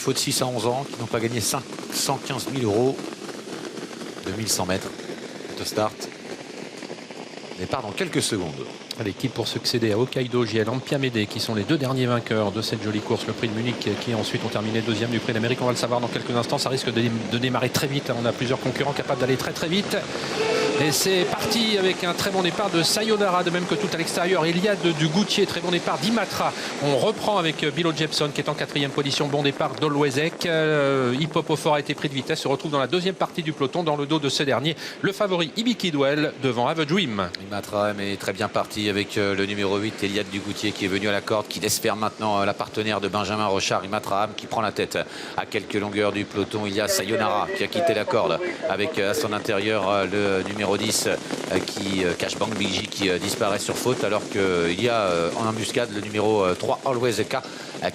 Faut de 6 à 11 ans qui n'ont pas gagné 515 000 euros de 1100 mètres de start. Départ dans quelques secondes. L'équipe pour succéder à Hokkaido, JL Ampiamédé, qui sont les deux derniers vainqueurs de cette jolie course, le prix de Munich, qui ensuite ont terminé deuxième du prix d'Amérique. On va le savoir dans quelques instants. Ça risque de démarrer très vite. On a plusieurs concurrents capables d'aller très vite. Et c'est parti avec un très bon départ de Sayonara, de même que tout à l'extérieur. Il y a du Goutier, très bon départ d'Imatra. On reprend avec Bilo Jepson qui est en quatrième position. Bon départ d'Olwezek. Hip Hop au Fort a été pris de vitesse. Se retrouve dans la deuxième partie du peloton, dans le dos de ce dernier. Le favori Ibi Kidwell devant Have a Dream. Imatra est très bien parti avec le numéro 8, Eliade Dugoutier, qui est venu à la corde, qui laisse faire maintenant la partenaire de Benjamin Rochard, Imatra qui prend la tête à quelques longueurs du peloton. Il y a Sayonara qui a quitté la corde avec à son intérieur le numéro 10 qui cache Bang Bigi qui disparaît sur faute, alors qu'il y a en embuscade le numéro 3 Olwezeka,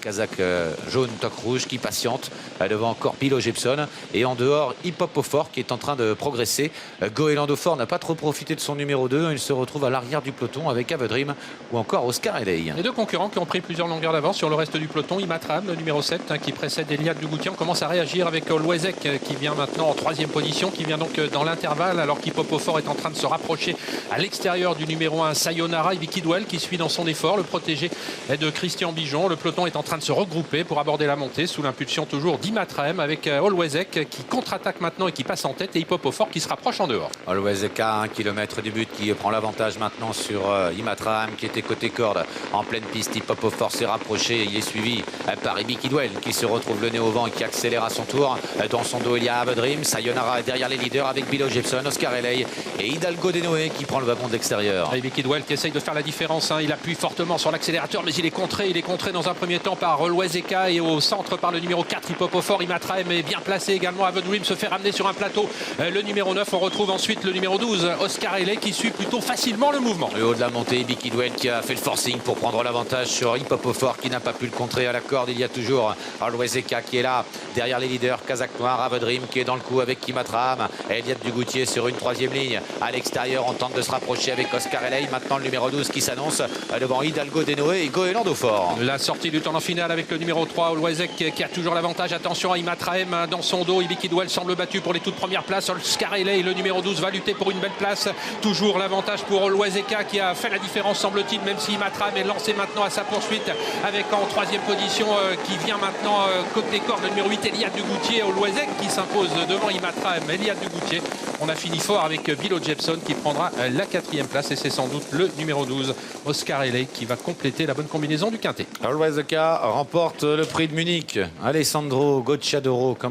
Kazakh jaune toque rouge, qui patiente devant encore Bilo Jepson, et en dehors Hip Hop au Fort qui est en train de progresser. Goéland au Fort n'a pas trop profité de son numéro 2, il se retrouve à l'arrière du peloton avec Have a Dream ou encore Oscar Eley. Les deux concurrents qui ont pris plusieurs longueurs d'avance sur le reste du peloton. Imatra, le numéro 7 qui précède Eliade Dugoutier. On commence à réagir avec Olwezek qui vient maintenant en troisième position, qui vient donc dans l'intervalle, alors qu'Hip Hop au Fort est en train de se rapprocher à l'extérieur du numéro 1 Sayonara. Ibi Kidwell qui suit dans son effort, le protégé de Christian Bijon. Le peloton est en train de se regrouper pour aborder la montée sous l'impulsion toujours d'Imatra avec Olwezek qui contre-attaque maintenant et qui passe en tête, et Hip Hop au Fort qui se rapproche en dehors. Olwezek à 1 km du but qui prend l'avantage maintenant sur Imatra qui était côté corde en pleine piste. Hip Hop au Fort s'est rapproché, il est suivi par Ibi Kidwell qui se retrouve le nez au vent et qui accélère à son tour. Dans son dos il y a Have a Dream, Sayonara est derrière les leaders avec Bilo Jepson, Oscar Eley et Hidalgo Denoé qui prend le wagon de l'extérieur. Ibi Kidwell qui essaye de faire la différence, il appuie fortement sur l'accélérateur, mais il est contré dans un premier temps par Olwezeka, et au centre par le numéro 4 Hip Hop au Fort. Imatra est bien placé également. Have a Dream se fait ramener sur un plateau, le numéro 9. On retrouve ensuite le numéro 12 Oscar Eley qui suit plutôt facilement le mouvement. Le haut de la montée, Ibi Kidwell qui a fait le forcing pour prendre l'avantage sur Hip Hop au Fort qui n'a pas pu le contrer à la corde. Il y a toujours Olwezeka qui est là derrière les leaders, Kazakh noir. Have a Dream qui est dans le coup avec Imatra, Eliade Dugoutier sur une troisième ligne à l'extérieur. On tente de se rapprocher avec Oscar Eley. Maintenant le numéro 12 qui s'annonce devant Hidalgo Denoé et Goéland au Fort. La sortie du tournant final avec le numéro 3 Olwezek qui a toujours l'avantage. Attention à Imatra dans son dos. Ibi Kidwell semble battu pour les toutes premières places. Oscar Eley, le numéro 12, va lutter pour une belle place. Toujours l'avantage pour Olwezeka qui a fait la différence semble-t-il, même si Imatra est lancé maintenant à sa poursuite avec en troisième position qui vient maintenant côté corde le numéro 8 Eliade Dugoutier. Olwezek qui s'impose devant Imatra, Eliade Dugoutier. On a fini fort avec Bilo Jepson qui prendra la quatrième place, et c'est sans doute le numéro 12 Oscar Eley qui va compléter la bonne combinaison du quintet. Olwezeka remporte le prix de Munich. Alessandro Gocciadoro.